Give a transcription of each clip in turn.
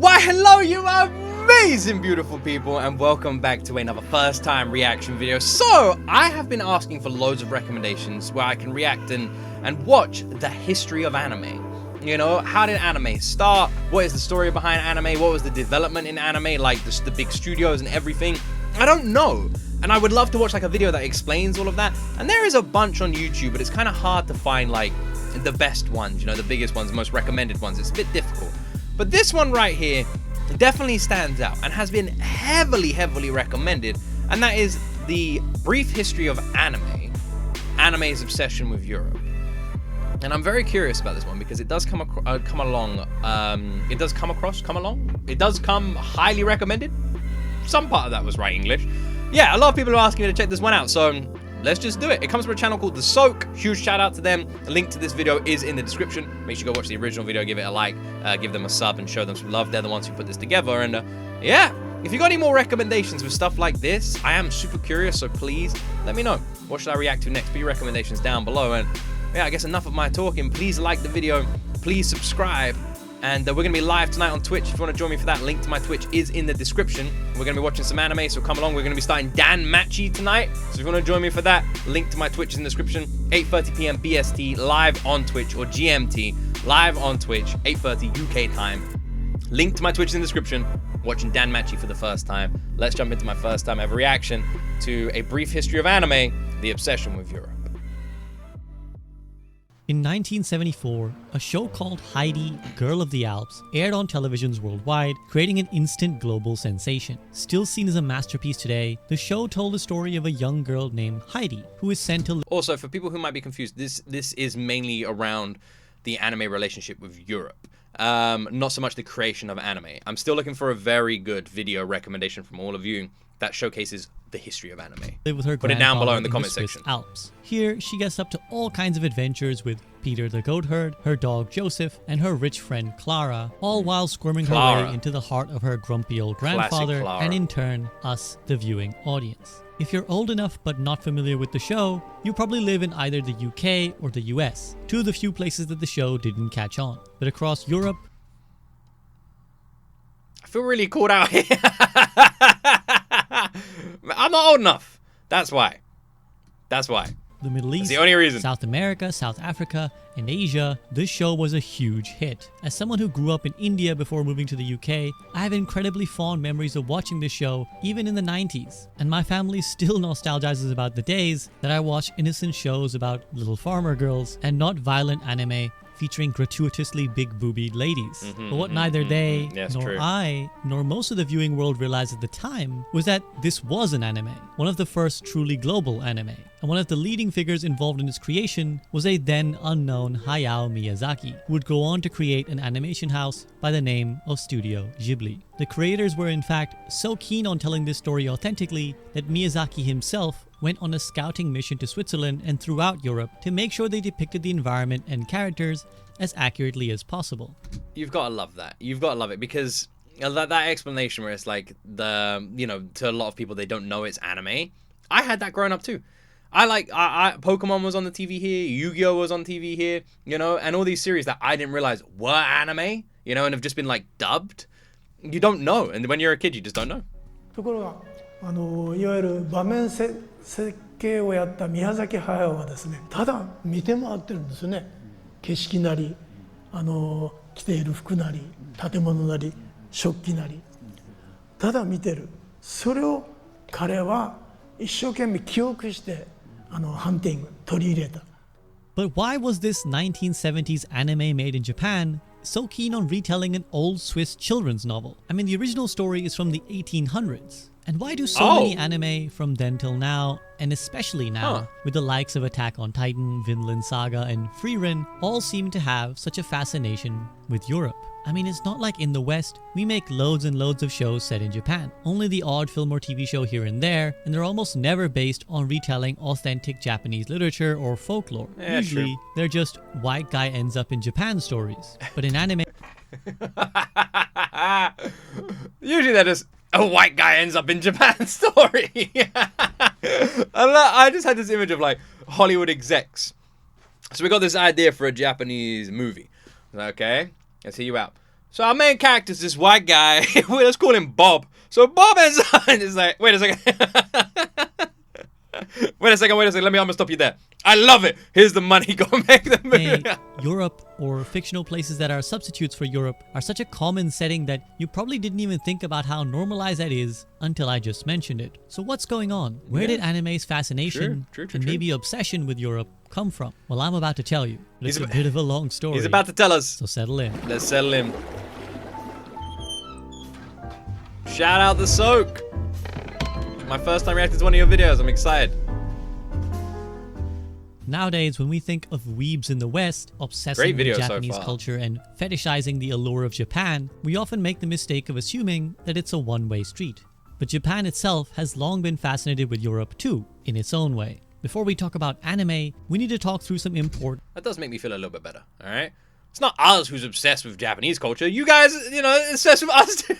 Why hello you amazing beautiful people, and welcome back to another first time reaction video. So I have been asking for loads of recommendations where I can react and watch the history of anime. You know, how did anime start? What is the story behind anime? What was the development in anime, like the big studios and everything? I don't know. And I would love to watch like a video that explains all of that. And there is a bunch on YouTube, but it's kind of hard to find like the best ones, you know, the biggest ones, the most recommended ones. It's a bit difficult. But this one right here definitely stands out and has been heavily recommended. And that is the brief history of anime's obsession with Europe. And I'm very curious about this one because it does come highly recommended. Some part of that was right English. Yeah, a lot of people are asking me to check this one out, so let's just do it. It comes from a channel called The Soak. Huge shout out to them. The link to this video is in the description. Make sure you go watch the original video, give it a like, give them a sub, and show them some love. They're the ones who put this together. And yeah, if you got any more recommendations for stuff like this, I am super curious, so please let me know. What should I react to next? Put your recommendations down below. And yeah, I guess enough of my talking. Please like the video. Please subscribe. And we're going to be live tonight on Twitch. If you want to join me for that, link to my Twitch is in the description. We're going to be watching some anime, so come along. We're going to be starting Dan Machi tonight. So if you want to join me for that, link to my Twitch is in the description. 8:30 p.m. BST, live on Twitch, or GMT, live on Twitch, 8:30 UK time. Link to my Twitch is in the description. Watching Dan Machi for the first time. Let's jump into my first time ever reaction to a brief history of anime, the obsession with Europe. In 1974, a show called Heidi, Girl of the Alps, aired on televisions worldwide, creating an instant global sensation. Still seen as a masterpiece today, the show told the story of a young girl named Heidi, who is sent to... Also, for people who might be confused, this is mainly around the anime relationship with Europe. Not so much the creation of anime. I'm still looking for a very good video recommendation from all of you that showcases the history of anime. Live with her Put it down below in the comment Swiss section. Alps. Here, she gets up to all kinds of adventures with Peter the goat herd, her dog Joseph, and her rich friend Clara, all while squirming her way into the heart of her grumpy old grandfather, and in turn, us, the viewing audience. If you're old enough but not familiar with the show, you probably live in either the UK or the US, two of the few places that the show didn't catch on. But across Europe... I feel really called out here. I'm not old enough. That's why. That's why. The Middle East, that's the only reason. South America, South Africa, and Asia, this show was a huge hit. As someone who grew up in India before moving to the UK, I have incredibly fond memories of watching this show even in the 90s. And my family still nostalgizes about the days that I watched innocent shows about little farmer girls and not violent anime featuring gratuitously big-boobied ladies. But what neither they, nor I, nor most of the viewing world realized at the time was that this was an anime, one of the first truly global anime. And one of the leading figures involved in its creation was a then unknown Hayao Miyazaki, who would go on to create an animation house by the name of Studio Ghibli. The creators were in fact so keen on telling this story authentically that Miyazaki himself went on a scouting mission to Switzerland and throughout Europe to make sure they depicted the environment and characters as accurately as possible. You've got to love that. You've got to love it because that explanation where it's like to a lot of people they don't know it's anime. I had that growing up too. Pokemon was on the TV here, Yu-Gi-Oh was on TV here, you know, and all these series that I didn't realize were anime, you know, and have just been like dubbed. You don't know, and when you're a kid, you just don't know. ところがいわゆる場面設計をやった宮崎駿はですね、ただ見て回ってるんですよね。景色なり、着ている服なり、建物なり、食器なり、ただ見てる。それを彼は一生懸命記憶してハンティング取り入れた。But why was this 1970s anime made in Japan so keen on retelling an old Swiss children's novel? I mean, the original story is from the 1800s. And why do so many anime from then till now, and especially now, with the likes of Attack on Titan, Vinland Saga, and Frieren, all seem to have such a fascination with Europe? I mean, it's not like in the West, we make loads and loads of shows set in Japan. Only the odd film or TV show here and there, and they're almost never based on retelling authentic Japanese literature or folklore. Yeah, usually, they're just white guy ends up in Japan stories. But in anime... Usually they're just a white guy ends up in Japan story. I just had this image of like Hollywood execs. So we got this idea for a Japanese movie. Okay, let's hear you out. So our main character is this white guy. Let's call him Bob. So Bob ends up and is like, wait a second. Wait a second. I'm gonna stop you there. I love it. Here's the money. Go make the movie. Europe, or fictional places that are substitutes for Europe, are such a common setting that you probably didn't even think about how normalized that is until I just mentioned it. So what's going on? Where did anime's fascination and maybe obsession with Europe come from? Well, I'm about to tell you. But it's a bit of a long story. He's about to tell us. So settle in. Let's settle in. Shout out the Soak. My first time reacting to one of your videos. I'm excited. Nowadays, when we think of weebs in the West, obsessing with Japanese culture and fetishizing the allure of Japan, we often make the mistake of assuming that it's a one-way street. But Japan itself has long been fascinated with Europe too, in its own way. Before we talk about anime, we need to talk through some important... That does make me feel a little bit better, alright? It's not us who's obsessed with Japanese culture. You guys, you know, obsessed with us too.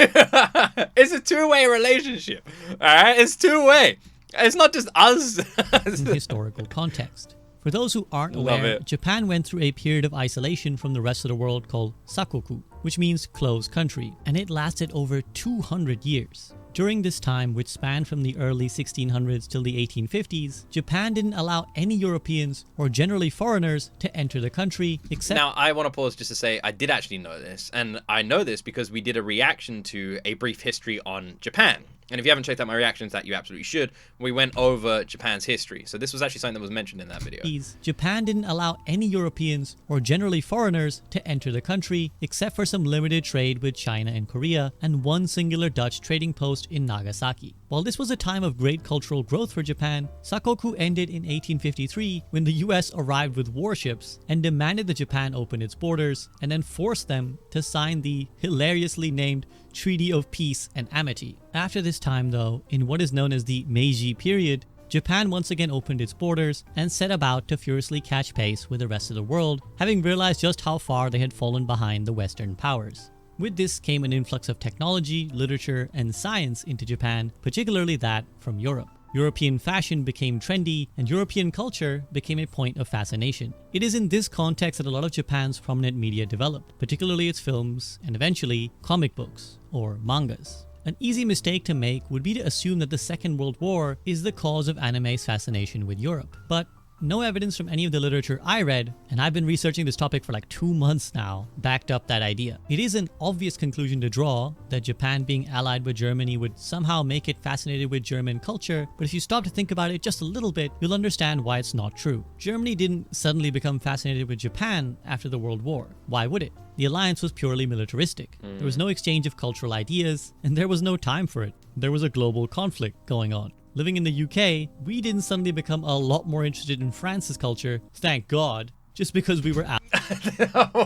It's a two-way relationship, alright? It's two-way. It's not just us. historical context. For those who aren't aware, Japan went through a period of isolation from the rest of the world called Sakoku, which means closed country, and it lasted over 200 years. During this time, which spanned from the early 1600s till the 1850s, Japan didn't allow any Europeans or generally foreigners to enter the country except... Now, I want to pause just to say I did actually know this, and I know this because we did a reaction to A Brief History on Japan. And if you haven't checked out my reactions, that you absolutely should. We went over Japan's history. So this was actually something that was mentioned in that video. Japan didn't allow any Europeans or generally foreigners to enter the country except for some limited trade with China and Korea and one singular Dutch trading post in Nagasaki. While this was a time of great cultural growth for Japan, Sakoku ended in 1853 when the US arrived with warships and demanded that Japan open its borders and then forced them to sign the hilariously named Treaty of Peace and Amity. After this time though, in what is known as the Meiji period, Japan once again opened its borders and set about to furiously catch pace with the rest of the world, having realized just how far they had fallen behind the Western powers. With this came an influx of technology, literature, and science into Japan, particularly that from Europe. European fashion became trendy, and European culture became a point of fascination. It is in this context that a lot of Japan's prominent media developed, particularly its films and eventually comic books, or mangas. An easy mistake to make would be to assume that the Second World War is the cause of anime's fascination with Europe. But no evidence from any of the literature I read, and I've been researching this topic for like 2 months now, backed up that idea. It is an obvious conclusion to draw that Japan being allied with Germany would somehow make it fascinated with German culture, but if you stop to think about it just a little bit, you'll understand why it's not true. Germany didn't suddenly become fascinated with Japan after the World War. Why would it? The alliance was purely militaristic. There was no exchange of cultural ideas, and there was no time for it. There was a global conflict going on. Living in the UK, we didn't suddenly become a lot more interested in France's culture, thank God, just because we were out.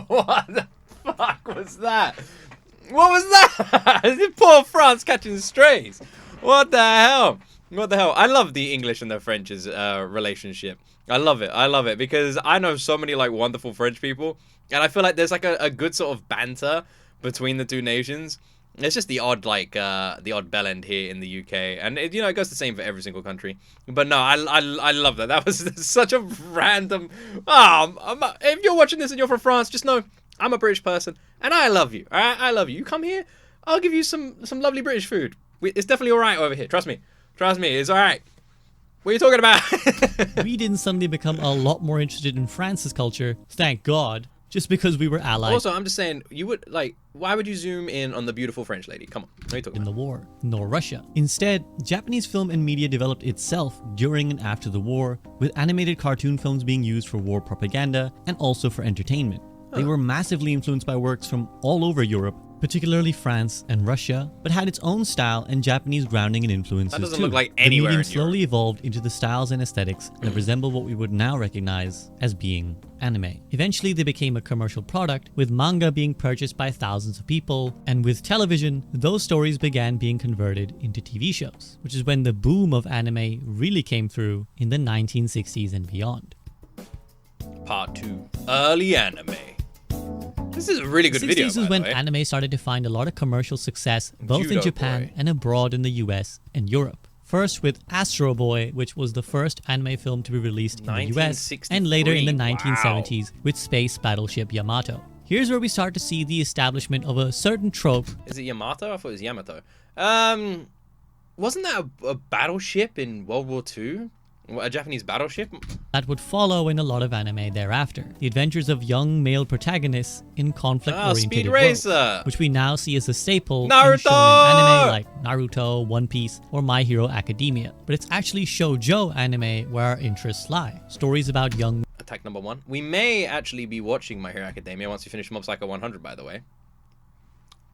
What the fuck was that? What was that? Poor France catching strays. What the hell? What the hell? I love the English and the French's relationship. I love it. I love it because I know so many like wonderful French people, and I feel like there's like a good sort of banter between the two nations. It's just the odd bell end here in the UK, and it, you know, it goes the same for every single country. But no, I love that. That was such a random. If you're watching this and you're from France, just know I'm a British person, and I love you. All right, I love you. You come here, I'll give you some lovely British food. It's definitely all right over here. Trust me, it's all right. What are you talking about? We didn't suddenly become a lot more interested in France's culture, thank God, just because we were allied. Also, I'm just saying, you would like. Why would you zoom in on the beautiful French lady? Come on, what are you talking about? In the war, nor Russia. Instead, Japanese film and media developed itself during and after the war, with animated cartoon films being used for war propaganda and also for entertainment. They were massively influenced by works from all over Europe, particularly France and Russia, but had its own style and Japanese grounding and influences that doesn't too. Look like anywhere the medium in slowly Europe. evolved into the styles and aesthetics that resemble what we would now recognize as being anime. Eventually, they became a commercial product, with manga being purchased by thousands of people, and with television, those stories began being converted into TV shows, which is when the boom of anime really came through in the 1960s and beyond. Part 2. Early anime. This is a really good video, 60s is when anime started to find a lot of commercial success both in Japan and abroad in the US and Europe. First with Astro Boy, which was the first anime film to be released in the US, and later in the 1970s with Space Battleship Yamato. Here's where we start to see the establishment of a certain trope. Is it Yamato? I thought it was Yamato. Wasn't that a battleship in World War II? A Japanese battleship? That would follow in a lot of anime thereafter. The adventures of young male protagonists in conflict-oriented Speed worlds, Racer! which we now see as a staple Naruto! in shonen anime like Naruto, One Piece, or My Hero Academia. But it's actually shojo anime where our interests lie. Stories about young... Attack number 1. We may actually be watching My Hero Academia once we finish Mob Psycho 100, by the way.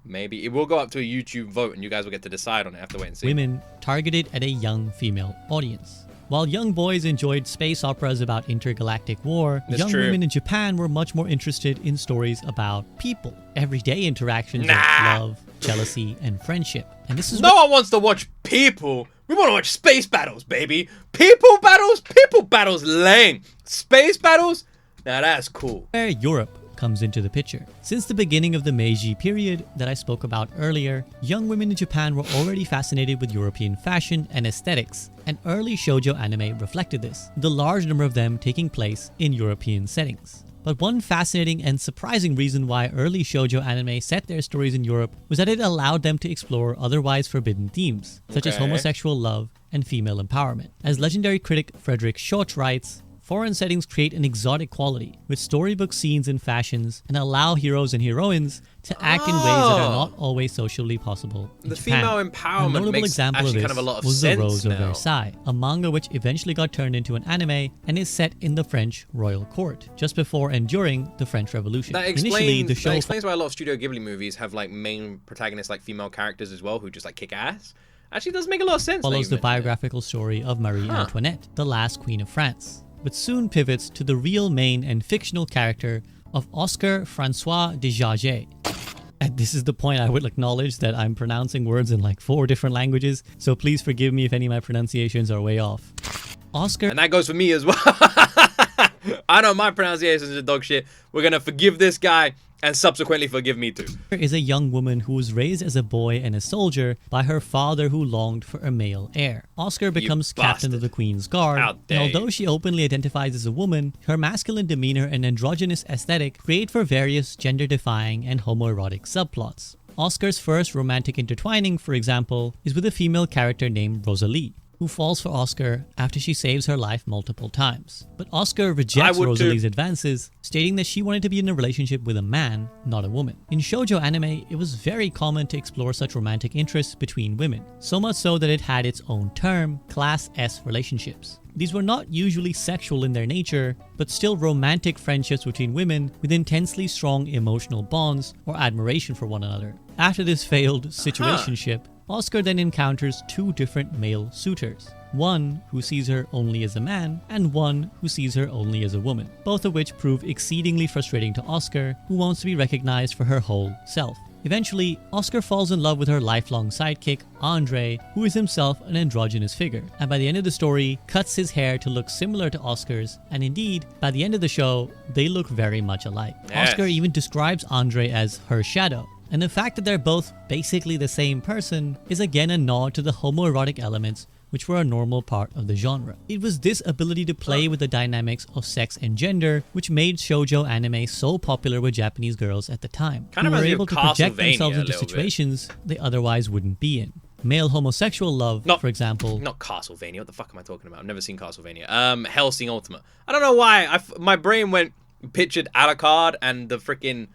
Maybe. It will go up to a YouTube vote and you guys will get to decide on it. I have to wait and see. Women targeted at a young female audience. While young boys enjoyed space operas about intergalactic war, young women in Japan were much more interested in stories about people, everyday interactions of love, jealousy, and friendship. And this is no one wants to watch people. We want to watch space battles, baby. People battles, lame. Space battles, now that's cool. Where Europe comes into the picture. Since the beginning of the Meiji period that I spoke about earlier, young women in Japan were already fascinated with European fashion and aesthetics, and early shoujo anime reflected this, the large number of them taking place in European settings. But one fascinating and surprising reason why early shoujo anime set their stories in Europe was that it allowed them to explore otherwise forbidden themes, such as homosexual love and female empowerment. As legendary critic Frederick Schott writes, foreign settings create an exotic quality, with storybook scenes and fashions, and allow heroes and heroines to act in ways that are not always socially possible in the Japan. female empowerment a notable makes example of this kind of a lot of was The sense Rose now. of Versailles, a manga which eventually got turned into an anime and is set in the French royal court, just before and during the French Revolution. That Initially, the show explains why a lot of Studio Ghibli movies have like main protagonists like female characters as well who just like kick ass. Actually, does make a lot of sense. follows the biographical story of Marie Antoinette, the last queen of France, but soon pivots to the real main and fictional character of Oscar Francois de Jager. And this is the point I will acknowledge that I'm pronouncing words in like 4 different languages, so please forgive me if any of my pronunciations are way off. Oscar, And that goes for me as well. I know my pronunciations are dog shit. We're gonna forgive this guy and subsequently forgive me too. is a young woman who was raised as a boy and a soldier by her father who longed for a male heir. Oscar becomes captain of the Queen's Guard, How and dare although she openly identifies as a woman, her masculine demeanor and androgynous aesthetic create for various gender-defying and homoerotic subplots. Oscar's first romantic intertwining, for example, is with a female character named Rosalie, who falls for Oscar after she saves her life multiple times. But Oscar rejects Rosalie's advances, stating that she wanted to be in a relationship with a man, not a woman. In shoujo anime, it was very common to explore such romantic interests between women, so much so that it had its own term, Class S relationships. These were not usually sexual in their nature, but still romantic friendships between women with intensely strong emotional bonds or admiration for one another. After this failed situationship, Oscar then encounters 2 different male suitors. One who sees her only as a man, and one who sees her only as a woman, both of which prove exceedingly frustrating to Oscar, who wants to be recognized for her whole self. Eventually, Oscar falls in love with her lifelong sidekick, Andre, who is himself an androgynous figure, and by the end of the story, cuts his hair to look similar to Oscar's, and indeed, by the end of the show, they look very much alike. Yes. Oscar even describes Andre as her shadow, and the fact that they're both basically the same person is again a nod to the homoerotic elements which were a normal part of the genre. It was this ability to play with the dynamics of sex and gender which made shoujo anime so popular with Japanese girls at the time, Kind of who were reminds me able of to project Castlevania themselves a into little bit. situations they otherwise wouldn't be in. Male homosexual love, for example. Not Castlevania. What the fuck am I talking about? I've never seen Castlevania. Hellsing Ultimate. I don't know why. My brain pictured Alucard and the freaking...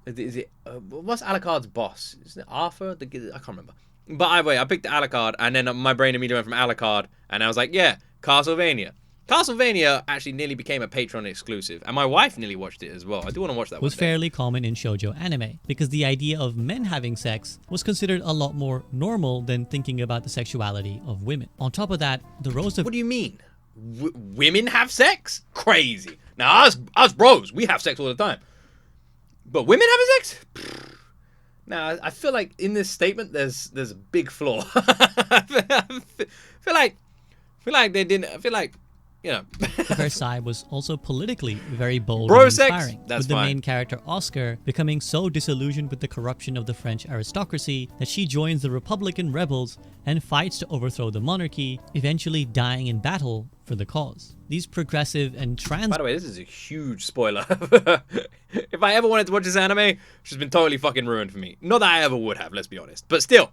Is it what's Alucard's boss? Isn't it Arthur? I can't remember. But either way, I picked Alucard, and then my brain immediately went from Alucard, and I was like, yeah, Castlevania. Castlevania actually nearly became a Patreon exclusive, and my wife nearly watched it as well. I do want to watch that one was day. fairly common in shoujo anime, because the idea of men having sex was considered a lot more normal than thinking about the sexuality of women. On top of that, the Rose of... What do you mean? Women have sex? Crazy. Now, us bros, we have sex all the time. But women having sex? Now, I feel like in this statement, there's a big flaw. I feel like they didn't. I feel like, you know. Versailles was also politically very bold Bro and sex? inspiring, That's with the fine. main character Oscar becoming so disillusioned with the corruption of the French aristocracy that she joins the Republican rebels and fights to overthrow the monarchy, eventually dying in battle for the cause. These progressive and trans... By the way, this is a huge spoiler. If I ever wanted to watch this anime, which has been totally fucking ruined for me. Not that I ever would have, let's be honest. But still,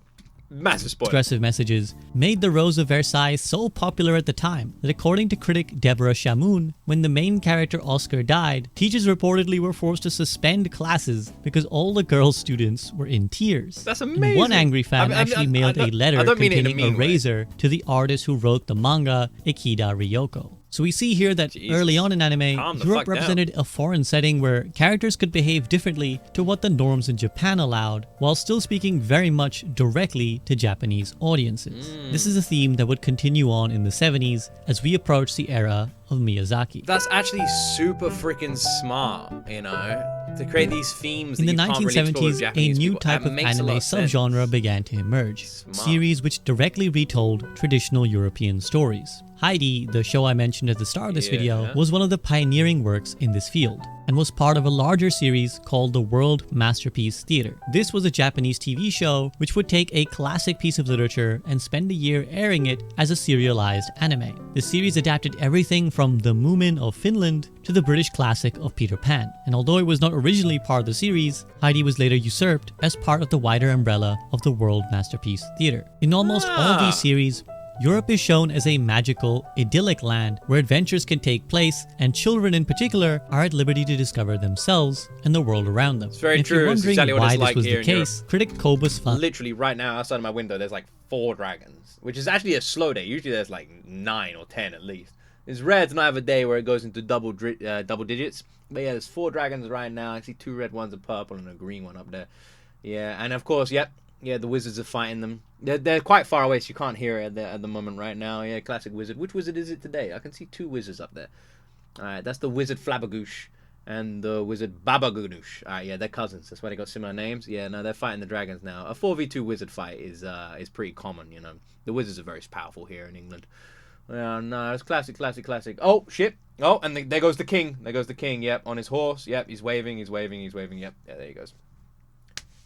massive spoiler. Progressive messages made the Rose of Versailles so popular at the time that according to critic Deborah Shamoun, when the main character Oscar died, teachers reportedly were forced to suspend classes because all the girl students were in tears. That's And amazing. one angry fan actually mailed a letter I don't mean it in a containing a mean way. razor to the artist who wrote the manga, Ikeda Ryoko. So we see here that Jesus. early on in anime, Calm the Europe fuck down. represented a foreign setting where characters could behave differently to what the norms in Japan allowed, while still speaking very much directly to Japanese audiences. This is a theme that would continue on in the 70s as we approach the era of Miyazaki. That's actually super freaking smart, you know, to create these themes In that the you can't really explore with 1970s, a Japanese new people. type That of makes a lot anime of sense. subgenre began to emerge. Smart. Series which directly retold traditional European stories. Heidi, the show I mentioned at the start of this video, was one of the pioneering works in this field, and was part of a larger series called the World Masterpiece Theater. This was a Japanese TV show which would take a classic piece of literature and spend a year airing it as a serialized anime. The series adapted everything from The Moomin of Finland to the British classic of Peter Pan, and although it was not originally part of the series, Heidi was later usurped as part of the wider umbrella of the World Masterpiece Theater. In almost all these series, Europe is shown as a magical, idyllic land where adventures can take place, and children in particular are at liberty to discover themselves and the world around them. It's very If true. you're It's wondering exactly what why it's this like was here the in case, critic Kobus found Literally right now outside of my window, there's like 4 dragons, which is actually a slow day. Usually there's like 9 or 10 at least. It's rare to not have a day where it goes into double digits. But yeah, there's 4 dragons right now. I see 2 red ones, a purple, and a green one up there. Yeah, and of course, yeah, the wizards are fighting them. They're quite far away, so you can't hear it at the moment right now. Yeah, classic wizard. Which wizard is it today? I can see 2 wizards up there. Alright, that's the wizard Flabagoosh and the wizard Babagoosh. Alright, yeah, they're cousins. That's why they got similar names. Yeah, no, they're fighting the dragons now. A 4v2 wizard fight is pretty common, you know. The wizards are very powerful here in England. Yeah, no, it's classic. Oh, shit. Oh, and there goes the king. There goes the king, yep, on his horse. Yep, he's waving. Yep, yeah, there he goes.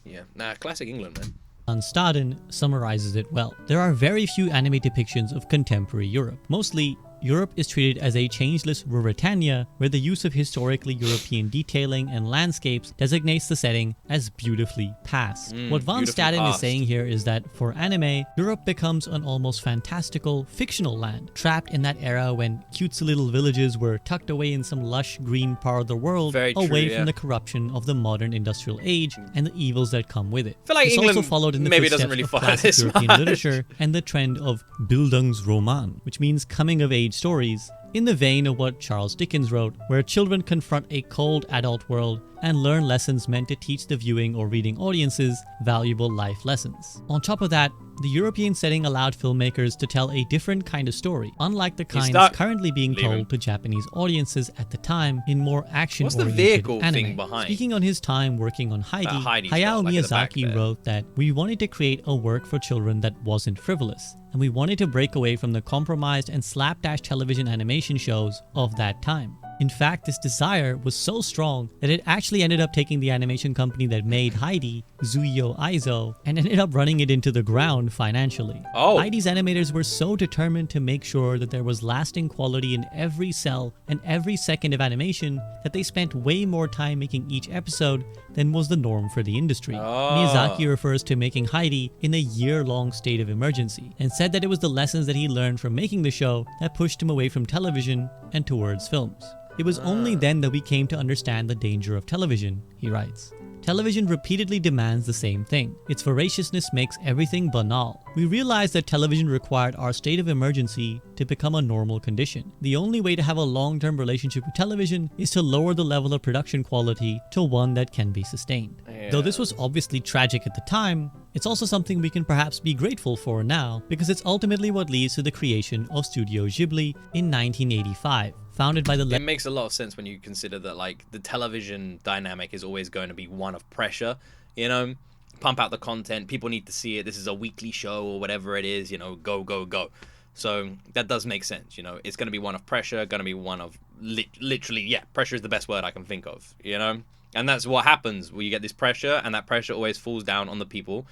Yeah, nah, classic England, man. Van Staden summarizes it well. There are very few anime depictions of contemporary Europe. Mostly, Europe is treated as a changeless Ruritania, where the use of historically European detailing and landscapes designates the setting as beautifully past. What Van beautifully Staden is past. saying here is that for anime, Europe becomes an almost fantastical, fictional land, trapped in that era when cutesy little villages were tucked away in some lush green part of the world, Very true, away yeah. from the corruption of the modern industrial age and the evils that come with it. I feel like This England also followed in the maybe footsteps doesn't really of follow classic this European much. literature and the trend of Bildungsroman, which means coming-of-age stories, in the vein of what Charles Dickens wrote, where children confront a cold adult world and learn lessons meant to teach the viewing or reading audiences valuable life lessons. On top of that, the European setting allowed filmmakers to tell a different kind of story, unlike the kinds stuck. currently being Leave him. told to Japanese audiences at the time in more action-oriented What's the vehicle anime. thing behind? Speaking on his time working on Heidi, Heidi's Hayao got, like, at the back Miyazaki there. wrote that we wanted to create a work for children that wasn't frivolous, and we wanted to break away from the compromised and slapdash television animation shows of that time. In fact, this desire was so strong that it actually ended up taking the animation company that made Heidi, Zuio Aizo, and ended up running it into the ground financially. Oh. Heidi's animators were so determined to make sure that there was lasting quality in every cell and every second of animation that they spent way more time making each episode than was the norm for the industry. Miyazaki refers to making Heidi in a year-long state of emergency and said that it was the lessons that he learned from making the show that pushed him away from television and towards films. It was only then that we came to understand the danger of television, he writes. Television repeatedly demands the same thing. Its voraciousness makes everything banal. We realized that television required our state of emergency to become a normal condition. The only way to have a long-term relationship with television is to lower the level of production quality to one that can be sustained. Though this was obviously tragic at the time, it's also something we can perhaps be grateful for now, because it's ultimately what leads to the creation of Studio Ghibli in 1985. Founded by the It makes a lot of sense when you consider that, like, the television dynamic is always going to be one of pressure, you know? Pump out the content, people need to see it, this is a weekly show or whatever it is, you know, go, go, go. So that does make sense, you know? It's going to be one of pressure, going to be one of, literally, yeah, pressure is the best word I can think of, you know? And that's what happens, where you get this pressure, and that pressure always falls down on the people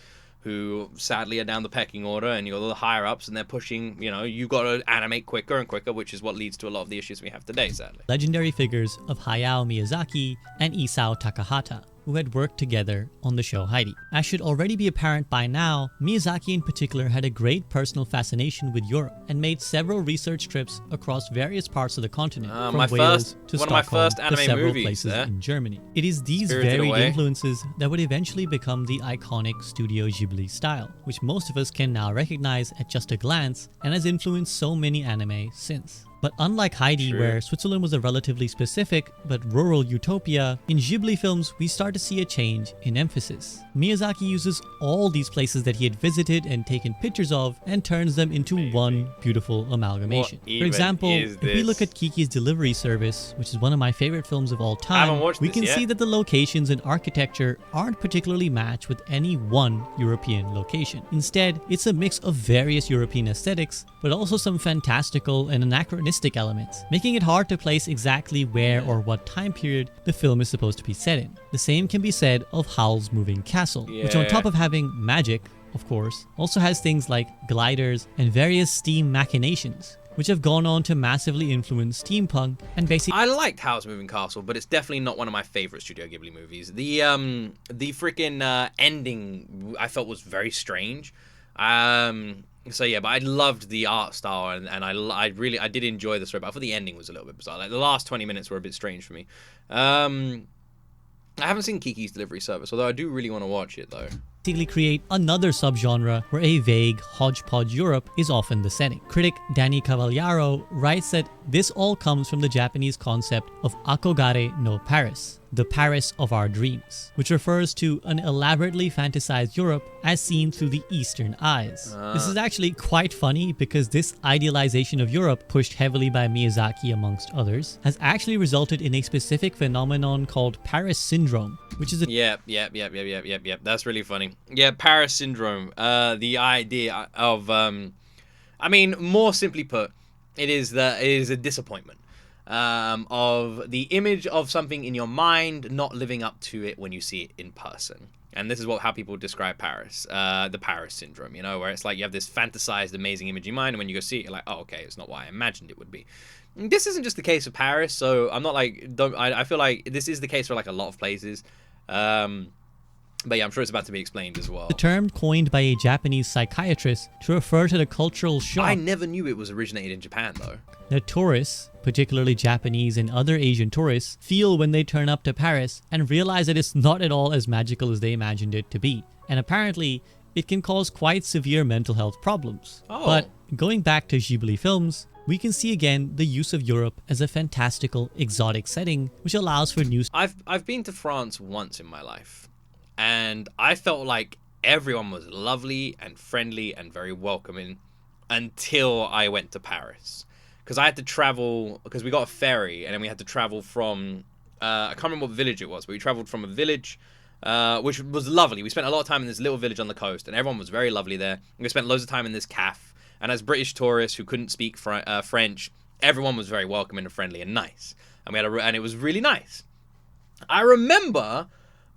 who sadly are down the pecking order, and you're the higher ups, and they're pushing, you got to animate quicker and quicker, which is what leads to a lot of the issues we have today, sadly. Legendary figures of Hayao Miyazaki and Isao Takahata, who had worked together on the show Heidi. As should already be apparent by now, Miyazaki in particular had a great personal fascination with Europe and made several research trips across various parts of the continent, from Wales to Stockholm to several places in Germany. It is these varied influences that would eventually become the iconic Studio Ghibli style, which most of us can now recognize at just a glance and has influenced so many anime since. But unlike Heidi, where Switzerland was a relatively specific but rural utopia, in Ghibli films we start to see a change in emphasis. Miyazaki uses all these places that he had visited and taken pictures of and turns them into one beautiful amalgamation. For example, if we look at Kiki's Delivery Service, which is one of my favorite films of all time, we can see that the locations and architecture aren't particularly matched with any one European location. Instead, it's a mix of various European aesthetics, but also some fantastical and anachronistic elements, making it hard to place exactly where or what time period the film is supposed to be set in. The same can be said of Howl's Moving Castle, which on top of having magic, of course, also has things like gliders and various steam machinations, which have gone on to massively influence steampunk and basically... I liked Howl's Moving Castle, but it's definitely not one of my favorite Studio Ghibli movies. The freaking ending I felt was very strange. So yeah, but I loved the art style, and I did enjoy the story, but I thought the ending was a little bit bizarre. Like the last 20 minutes were a bit strange for me. I haven't seen Kiki's Delivery Service, although I do really want to watch it though. Create another subgenre where a vague hodgepodge Europe is often the setting. Critic Danny Cavallaro writes that this all comes from the Japanese concept of Akogare no Paris, the Paris of our dreams, which refers to an elaborately fantasized Europe as seen through the Eastern eyes. This is actually quite funny because this idealization of Europe, pushed heavily by Miyazaki amongst others, has actually resulted in a specific phenomenon called Paris Syndrome, which is a... Yep. That's really funny. Yeah, Paris Syndrome. The idea of, more simply put, it is a disappointment. Of the image of something in your mind not living up to it when you see it in person. And this is how people describe Paris, the Paris syndrome, where it's like you have this fantasized amazing image in mind, and when you go see it, you're like, oh, okay, it's not what I imagined it would be. And this isn't just the case of Paris, so I'm not like, I feel like this is the case for like a lot of places. But yeah, I'm sure it's about to be explained as well. The term coined by a Japanese psychiatrist to refer to the cultural shock. I never knew it was originated in Japan, though. That tourists, particularly Japanese and other Asian tourists, feel when they turn up to Paris and realize that it's not at all as magical as they imagined it to be. And apparently, it can cause quite severe mental health problems. Oh. But going back to Ghibli films, we can see again the use of Europe as a fantastical, exotic setting, which allows for new... I've been to France once in my life. And I felt like everyone was lovely and friendly and very welcoming until I went to Paris. Because I had to travel, because we got a ferry, and then we had to travel from, I can't remember what village it was, but we traveled from a village, which was lovely. We spent a lot of time in this little village on the coast, and everyone was very lovely there. We spent loads of time in this cafe, and as British tourists who couldn't speak French, everyone was very welcoming and friendly and nice. And and it was really nice. I remember...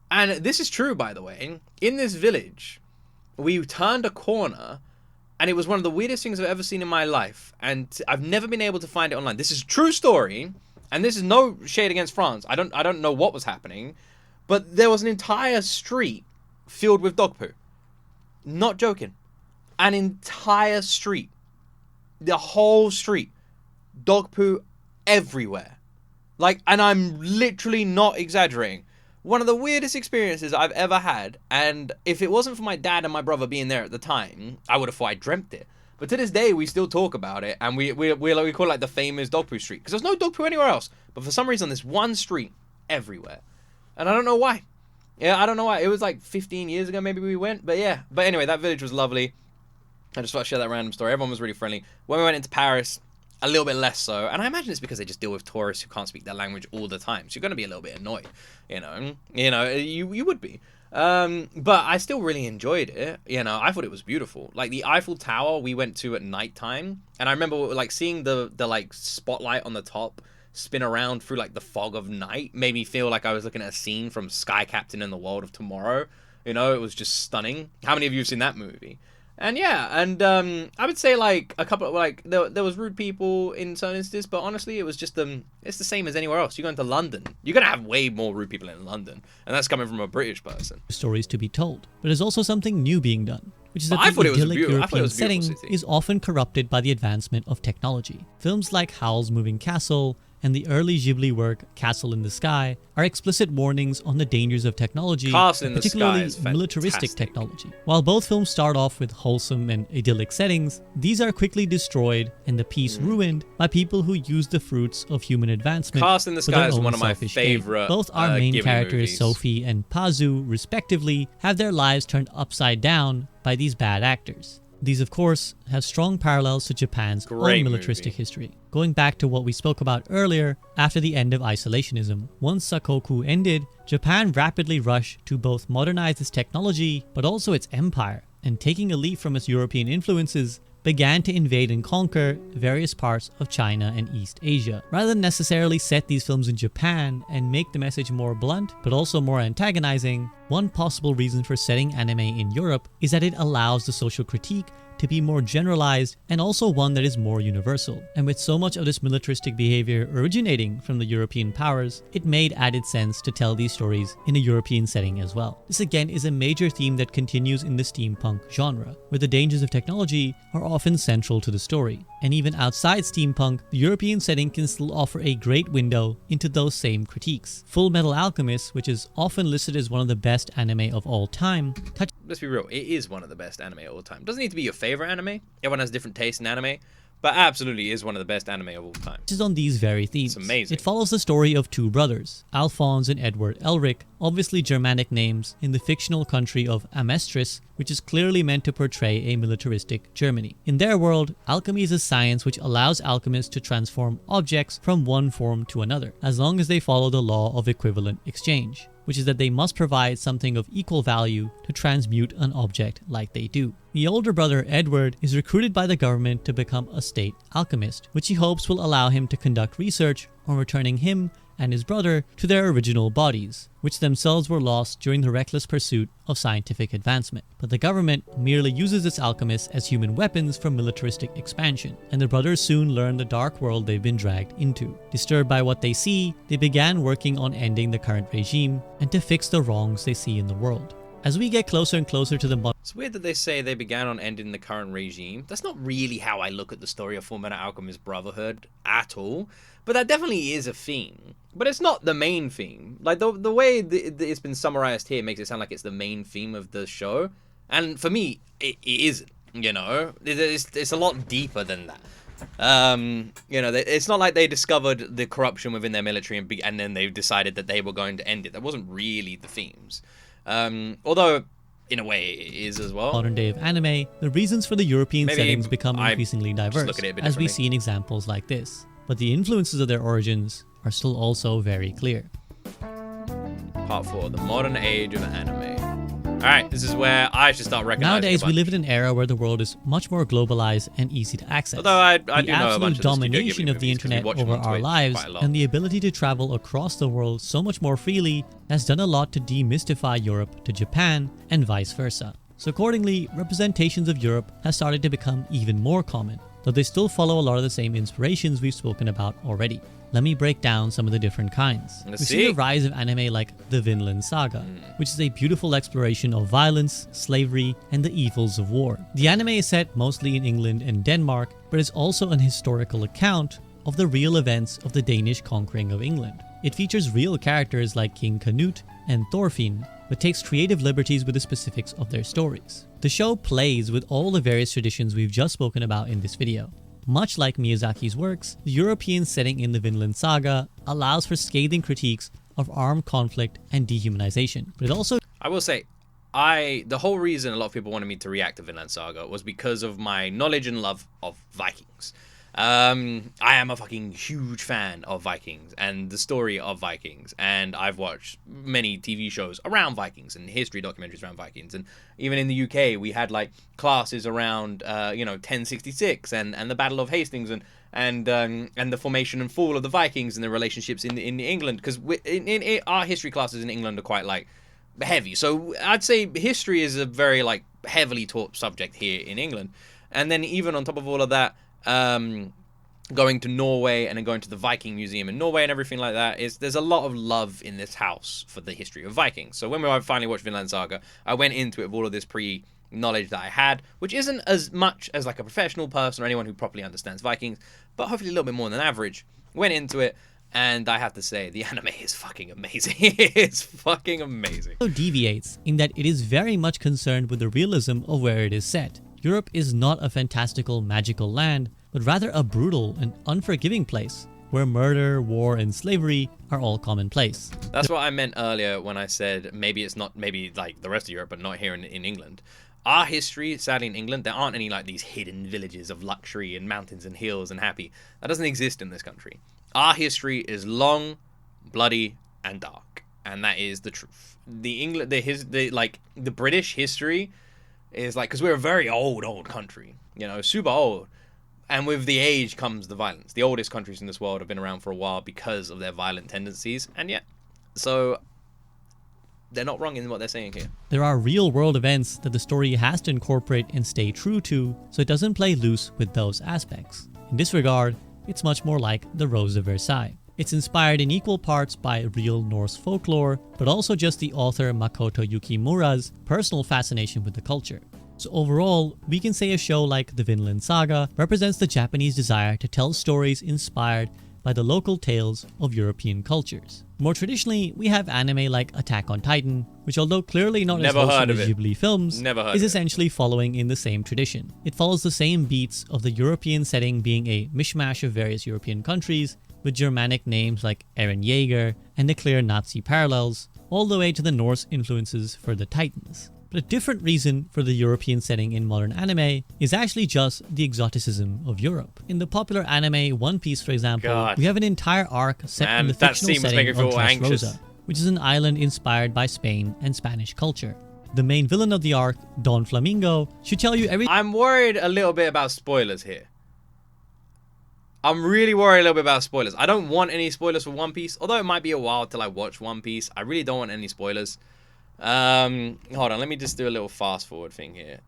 And this is true, by the way. In this village, we turned a corner, and it was one of the weirdest things I've ever seen in my life. And I've never been able to find it online. This is a true story, and this is no shade against France. I don't know what was happening, but there was an entire street filled with dog poo. Not joking. An entire street. The whole street. Dog poo everywhere. And I'm literally not exaggerating. One of the weirdest experiences I've ever had, and if it wasn't for my dad and my brother being there at the time, I would have thought I dreamt it. But to this day, we still talk about it, and we call it like the famous dog poo street, because there's no dog poo anywhere else. But for some reason, this one street everywhere, and I don't know why. Yeah, I don't know why. It was like 15 years ago, maybe we went, but yeah. But anyway, that village was lovely. I just thought I'd share that random story. Everyone was really friendly. When we went into Paris, a little bit less so, and I imagine it's because they just deal with tourists who can't speak their language all the time, so you're going to be a little bit annoyed, you would be, but I still really enjoyed it. I thought it was beautiful. Like the Eiffel Tower we went to at nighttime, and I remember like seeing the like spotlight on the top spin around through like the fog of night made me feel like I was looking at a scene from Sky Captain and the World of Tomorrow. You know, it was just stunning. How many of you have seen that movie? And yeah, and I would say like a couple of like there was rude people in certain instances, but honestly, it was just it's the same as anywhere else. You go into London, you're gonna have way more rude people in London, and that's coming from a British person. Stories to be told, but there's also something new being done, which is that I the thought it was idyllic European setting city. is often corrupted by the advancement of technology. Films like Howl's Moving Castle and the early Ghibli work Castle in the Sky are explicit warnings on the dangers of technology, Castle in the Sky particularly is militaristic fantastic. technology. While both films start off with wholesome and idyllic settings, these are quickly destroyed and the peace ruined by people who use the fruits of human advancement. Castle in the for Sky their is own one of my selfish gain. favorite Both our main Ghibli characters, movies. Sophie and Pazu, respectively, have their lives turned upside down by these bad actors. These, of course, have strong parallels to Japan's Great own militaristic movie. history. Going back to what we spoke about earlier, after the end of isolationism, once Sakoku ended, Japan rapidly rushed to both modernize its technology, but also its empire, and taking a leaf from its European influences, began to invade and conquer various parts of China and East Asia. Rather than necessarily set these films in Japan and make the message more blunt, but also more antagonizing, one possible reason for setting anime in Europe is that it allows the social critique to be more generalized and also one that is more universal. And with so much of this militaristic behavior originating from the European powers, it made added sense to tell these stories in a European setting as well. This again is a major theme that continues in the steampunk genre, where the dangers of technology are often central to the story. And even outside steampunk, the European setting can still offer a great window into those same critiques. Full Metal Alchemist, which is often listed as one of the best anime of all time, Let's be real, it is one of the best anime of all time. Doesn't need to be your favorite anime. Everyone has different tastes in anime, but absolutely is one of the best anime of all time. touches on these very themes. It's amazing. It follows the story of two brothers, Alphonse and Edward Elric, obviously Germanic names, in the fictional country of Amestris, which is clearly meant to portray a militaristic Germany. In their world, alchemy is a science which allows alchemists to transform objects from one form to another, as long as they follow the law of equivalent exchange, which is that they must provide something of equal value to transmute an object like they do. The older brother, Edward, is recruited by the government to become a state alchemist, which he hopes will allow him to conduct research on returning him and his brother to their original bodies, which themselves were lost during the reckless pursuit of scientific advancement. But the government merely uses its alchemists as human weapons for militaristic expansion, and the brothers soon learn the dark world they've been dragged into. Disturbed by what they see, they began working on ending the current regime and to fix the wrongs they see in the world. As we get closer and closer to the It's weird that they say they began on ending the current regime. That's not really how I look at the story of Fullmetal Alchemist Brotherhood at all. But that definitely is a theme. But it's not the main theme. Like, the way it's been summarized here makes it sound like it's the main theme of the show. And for me, it isn't, you know? It's a lot deeper than that. You know, it's not like they discovered the corruption within their military and then they decided that they were going to end it. That wasn't really the themes. Although, in a way, it is as well. modern day of anime, the reasons for the European Maybe settings become I increasingly just diverse, look at it a bit as we differently. see in examples like this. But the influences of their origins are still also very clear. Part 4, the modern age of anime. Alright, this is where I should start recognizing Nowadays, a we bunch. live in an era where the world is much more globalized and easy to access. Although I do the know a absolute bunch of the Studio domination Ghibli of the movies 'cause we internet watch them over on our Twitch lives quite a lot. and the ability to travel across the world so much more freely has done a lot to demystify Europe to Japan and vice versa. So accordingly, representations of Europe has started to become even more common, though they still follow a lot of the same inspirations we've spoken about already. Let me break down some of the different kinds. Let's We see see. the rise of anime like the Vinland Saga, which is a beautiful exploration of violence, slavery, and the evils of war. The anime is set mostly in England and Denmark, but is also an historical account of the real events of the Danish conquering of England. It features real characters like King Canute and Thorfinn, but takes creative liberties with the specifics of their stories. The show plays with all the various traditions we've just spoken about in this video. Much like Miyazaki's works, the European setting in the Vinland Saga allows for scathing critiques of armed conflict and dehumanization, but it also I will say, the whole reason a lot of people wanted me to react to Vinland Saga was because of my knowledge and love of Vikings. I am a fucking huge fan of Vikings and the story of Vikings, and I've watched many TV shows around Vikings and history documentaries around Vikings, and even in the UK we had like classes around 1066 and the Battle of Hastings and the formation and fall of the Vikings and the relationships in England, because in our history classes in England are quite like heavy. So I'd say history is a very like heavily taught subject here in England. And then even on top of all of that, going to Norway and then going to the Viking Museum in Norway and everything like that, there's a lot of love in this house for the history of Vikings. So when I finally watched Vinland Saga, I went into it with all of this pre-knowledge that I had, which isn't as much as like a professional person or anyone who properly understands Vikings, but hopefully a little bit more than average. Went into it, and I have to say, the anime is fucking amazing. It's fucking amazing. It deviates in that it is very much concerned with the realism of where it is set. Europe is not a fantastical, magical land, but rather a brutal and unforgiving place where murder, war, and slavery are all commonplace. That's what I meant earlier when I said maybe like the rest of Europe, but not here in England. Our history, sadly in England, there aren't any like these hidden villages of luxury and mountains and hills and happy. That doesn't exist in this country. Our history is long, bloody, and dark, and that is the truth. The British history is like, because we're a very old country, you know, super old. And with the age comes the violence. The oldest countries in this world have been around for a while because of their violent tendencies. And yeah, so they're not wrong in what they're saying here. There are real world events that the story has to incorporate and stay true to, so it doesn't play loose with those aspects. In this regard, it's much more like The Rose of Versailles. It's inspired in equal parts by real Norse folklore, but also just the author Makoto Yukimura's personal fascination with the culture. So overall, we can say a show like the Vinland Saga represents the Japanese desire to tell stories inspired by the local tales of European cultures. More traditionally, we have anime like Attack on Titan, which although clearly not as wholesome as Ghibli films, is essentially following in the same tradition. It follows the same beats of the European setting being a mishmash of various European countries, with Germanic names like Eren Jaeger and the clear Nazi parallels, all the way to the Norse influences for the Titans. But a different reason for the European setting in modern anime is actually just the exoticism of Europe. In the popular anime One Piece, for example, we have an entire arc set in the fictional setting of Dressrosa, which is an island inspired by Spain and Spanish culture. The main villain of the arc, Don Flamingo, should tell you everything. I'm worried a little bit about spoilers here. I'm really worried a little bit about spoilers. I don't want any spoilers for One Piece, although it might be a while till I watch One Piece. I really don't want any spoilers. Hold on, let me just do a little fast forward thing here.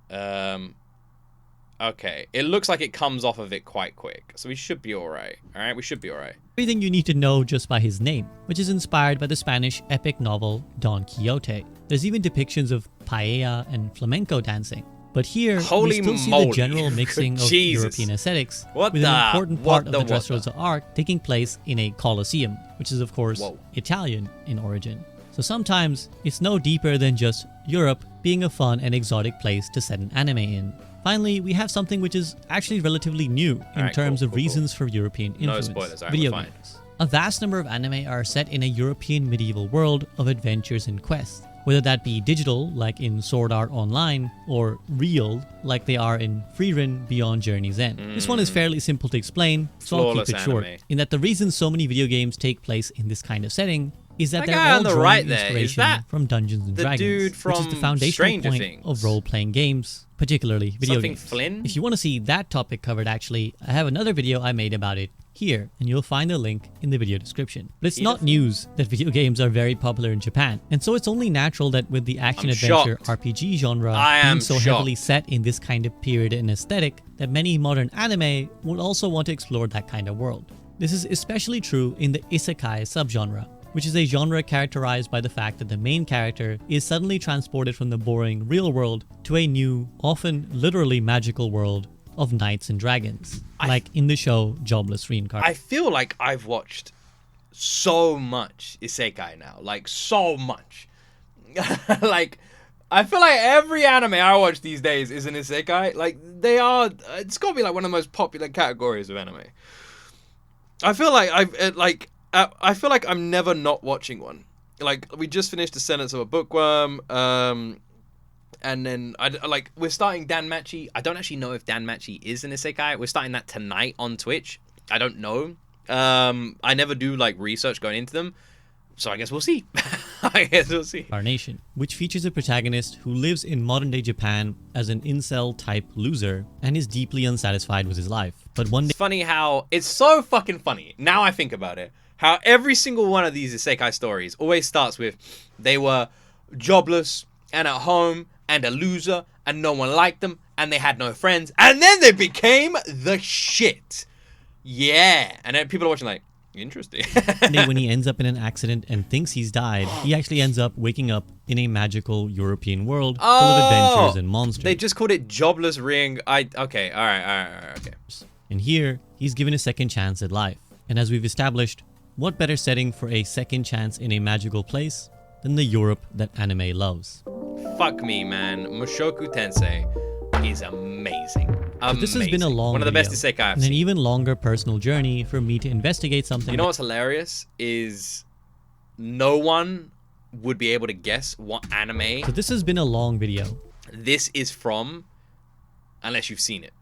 Okay, it looks like it comes off of it quite quick, so we should be alright. Alright, we should be alright. Everything you need to know just by his name, which is inspired by the Spanish epic novel Don Quixote. There's even depictions of paella and flamenco dancing. But here, we still see the general mixing of European aesthetics, with an important part of the Dressrosa arc taking place in a Colosseum, which is of course Italian in origin. So sometimes, it's no deeper than just Europe being a fun and exotic place to set an anime in. Finally, we have something which is actually relatively new in terms of reasons for European influence. No spoilers, video games. A vast number of anime are set in a European medieval world of adventures and quests. Whether that be digital, like in Sword Art Online, or real, like they are in Frieren Beyond Journey's End. This one is fairly simple to explain, so I'll keep it short. In that the reason so many video games take place in this kind of setting is that they're all drawing inspiration from Dungeons and Dragons, which is the foundational point of role-playing games, particularly video games. Flynn? If you want to see that topic covered actually, I have another video I made about it here, and you'll find the link in the video description. But it's not news that video games are very popular in Japan, and so it's only natural that with the action-adventure RPG genre being so heavily set in this kind of period and aesthetic, that many modern anime would also want to explore that kind of world. This is especially true in the isekai subgenre, which is a genre characterized by the fact that the main character is suddenly transported from the boring real world to a new, often literally magical world of knights and dragons, like in the show Jobless Reincarnation. I feel like I've watched so much isekai now, like so much. Like, I feel like every anime I watch these days is an isekai. Like, it's got to be like one of the most popular categories of anime. I feel like I feel like I'm never not watching one. Like, we just finished The Sentence of a Bookworm, and then we're starting Danmachi. I don't actually know if Danmachi is an isekai. We're starting that tonight on Twitch. I don't know. I never do like research going into them, so I guess we'll see. Carnation, which features a protagonist who lives in modern-day Japan as an incel-type loser and is deeply unsatisfied with his life. But one day, it's funny how it's so fucking funny. Now I think about it, how every single one of these isekai stories always starts with they were jobless and at home and a loser and no one liked them and they had no friends. And then they became the shit. Yeah. And then people are watching like, interesting. When he ends up in an accident and thinks he's died, he actually ends up waking up in a magical European world full of adventures and monsters. They just called it jobless ring. Okay, all right, okay. And here, he's given a second chance at life. And as we've established, what better setting for a second chance in a magical place than the Europe that anime loves? Fuck me, man. Mushoku Tensei is amazing. But this has been a long one of the video, best isekai I've and seen. an even longer personal journey for me to investigate something. You know what's hilarious is no one would be able to guess what anime So this has been a long video. this is from unless you've seen it,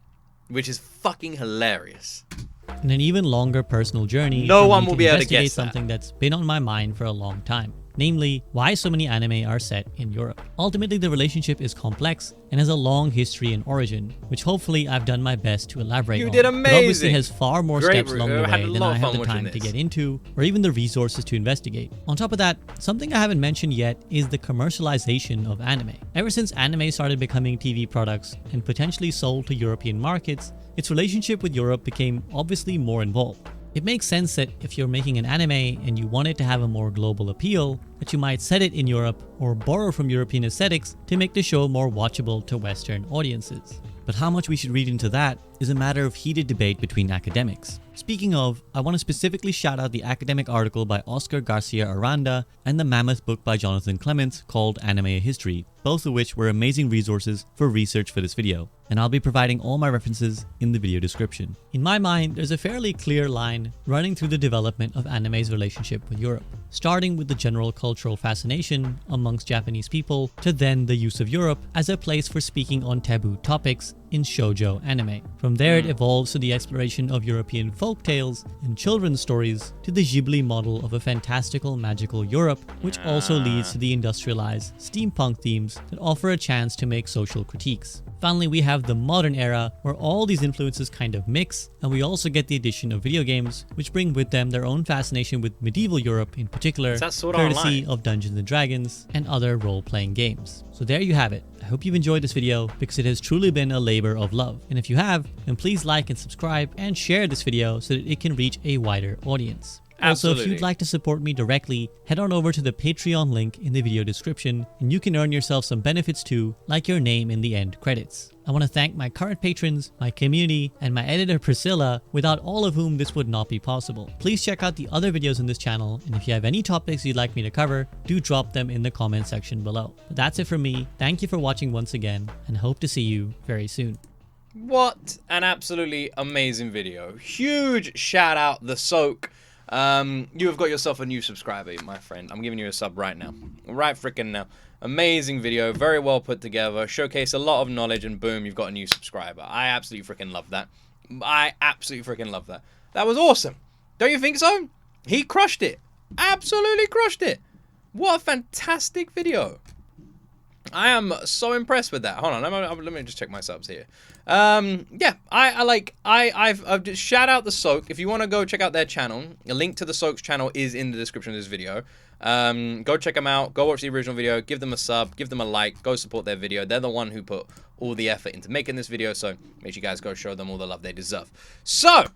which is fucking hilarious. And an even longer personal journey No for one me will to be able to investigate guess that. something that's been on my mind for a long time. Namely, why so many anime are set in Europe. Ultimately, the relationship is complex and has a long history and origin, which hopefully I've done my best to elaborate on. You did But obviously amazing. has far more Great, steps along the I had way a than lot I of have fun the watching time to this. get into, or even the resources to investigate. On top of that, something I haven't mentioned yet is the commercialization of anime. Ever since anime started becoming TV products and potentially sold to European markets, its relationship with Europe became obviously more involved. It makes sense that if you're making an anime and you want it to have a more global appeal, that you might set it in Europe or borrow from European aesthetics to make the show more watchable to Western audiences. But how much we should read into that is a matter of heated debate between academics. Speaking of, I want to specifically shout out the academic article by Oscar Garcia Aranda and the mammoth book by Jonathan Clements called Anime A History, both of which were amazing resources for research for this video, and I'll be providing all my references in the video description. In my mind, there's a fairly clear line running through the development of anime's relationship with Europe, starting with the general cultural fascination amongst Japanese people, to then the use of Europe as a place for speaking on taboo topics in shojo anime. From there it evolves to the exploration of European folk tales and children's stories, to the Ghibli model of a fantastical magical Europe, which also leads to the industrialized steampunk themes that offer a chance to make social critiques. Finally, we have the modern era, where all these influences kind of mix, and we also get the addition of video games, which bring with them their own fascination with medieval Europe in particular, Is that Sword Art courtesy Online? of Dungeons & Dragons and other role-playing games. So there you have it. I hope you've enjoyed this video because it has truly been a labor of love. And if you have, then please like and subscribe and share this video so that it can reach a wider audience. Also, if Absolutely. you'd like to support me directly, head on over to the Patreon link in the video description and you can earn yourself some benefits too, like your name in the end credits. I want to thank my current patrons, my community, and my editor Priscilla, without all of whom this would not be possible. Please check out the other videos on this channel, and if you have any topics you'd like me to cover, do drop them in the comment section below. But that's it from me. Thank you for watching once again, and hope to see you very soon. What an absolutely amazing video. Huge shout out the Soak. You have got yourself a new subscriber, my friend. I'm giving you a sub right now. Right freaking now. Amazing video, very well put together, showcase a lot of knowledge, and boom, you've got a new subscriber. I absolutely freaking love that. I absolutely freaking love that. That was awesome. Don't you think so? He crushed it. Absolutely crushed it. What a fantastic video. I am so impressed with that. Hold on, let me just check my subs here. Yeah, I've just shout out the Soak. If you want to go check out their channel, a link to the Soak's channel is in the description of this video. Go check them out. Go watch the original video. Give them a sub. Give them a like. Go support their video. They're the one who put all the effort into making this video. So make sure you guys go show them all the love they deserve. So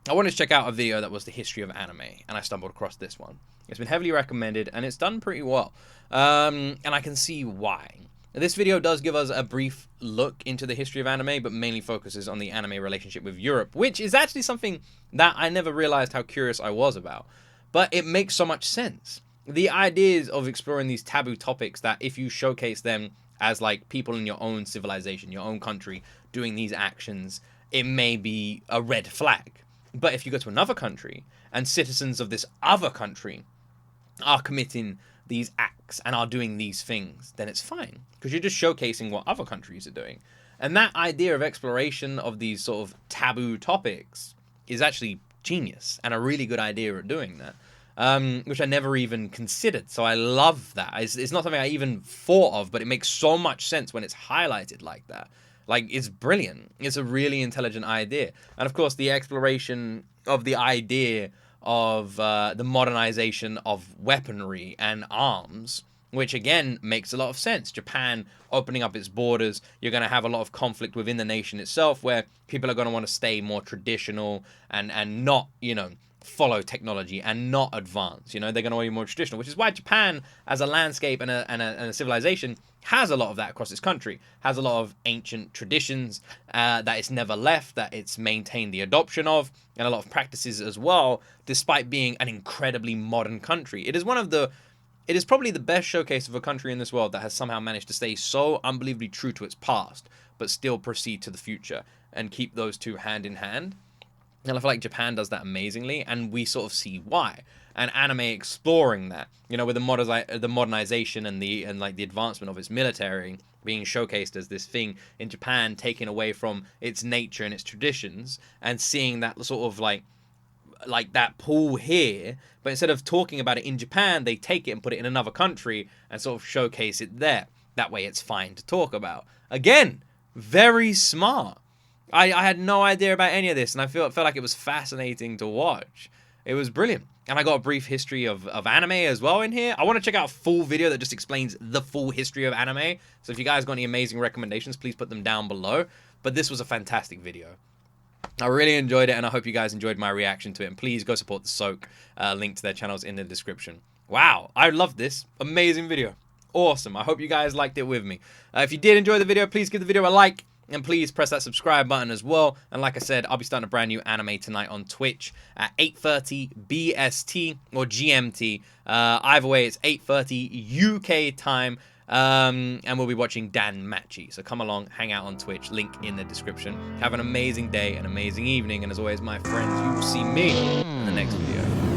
I wanted to check out a video that was the history of anime, and I stumbled across this one. It's been heavily recommended, and it's done pretty well. And I can see why. This video does give us a brief look into the history of anime, but mainly focuses on the anime relationship with Europe, which is actually something that I never realized how curious I was about. But it makes so much sense. The ideas of exploring these taboo topics, that if you showcase them as like people in your own civilization, your own country, doing these actions, it may be a red flag. But if you go to another country and citizens of this other country are committing these acts and are doing these things, then it's fine, because you're just showcasing what other countries are doing. And that idea of exploration of these sort of taboo topics is actually genius and a really good idea at doing that, which I never even considered. So I love that. It's not something I even thought of, but it makes so much sense when it's highlighted like that. Like, it's brilliant. It's a really intelligent idea. And of course, the exploration of the idea of the modernization of weaponry and arms which again makes a lot of sense. Japan opening up its borders, you're going to have a lot of conflict within the nation itself, where people are going to want to stay more traditional and not, you know, follow technology and not advance. You know, they're going to want to be more traditional, which is why Japan, as a landscape and a civilization, has a lot of that across its country, has a lot of ancient traditions that it's never left, that it's maintained the adoption of, and a lot of practices as well, despite being an incredibly modern country. It is probably the best showcase of a country in this world that has somehow managed to stay so unbelievably true to its past, but still proceed to the future and keep those two hand in hand. And I feel like Japan does that amazingly, and we sort of see why. And anime exploring that, you know, with the modernization and the advancement of its military being showcased as this thing in Japan, taken away from its nature and its traditions, and seeing that sort of like that pull here, but instead of talking about it in Japan, they take it and put it in another country and sort of showcase it there. That way it's fine to talk about. Again, very smart. I had no idea about any of this, and I felt like it was fascinating to watch. It was brilliant. And I got a brief history of anime as well in here. I want to check out a full video that just explains the full history of anime. So if you guys got any amazing recommendations, please put them down below. But this was a fantastic video. I really enjoyed it, and I hope you guys enjoyed my reaction to it. And please go support the Soak. Link to their channels in the description. Wow, I loved this. Amazing video. Awesome. I hope you guys liked it with me. If you did enjoy the video, please give the video a like. And please press that subscribe button as well. And like I said, I'll be starting a brand new anime tonight on Twitch at 8:30 BST or GMT. Either way, it's 8:30 UK time. And we'll be watching Dan Machi. So come along, hang out on Twitch. Link in the description. Have an amazing day, an amazing evening. And as always, my friends, you will see me in the next video.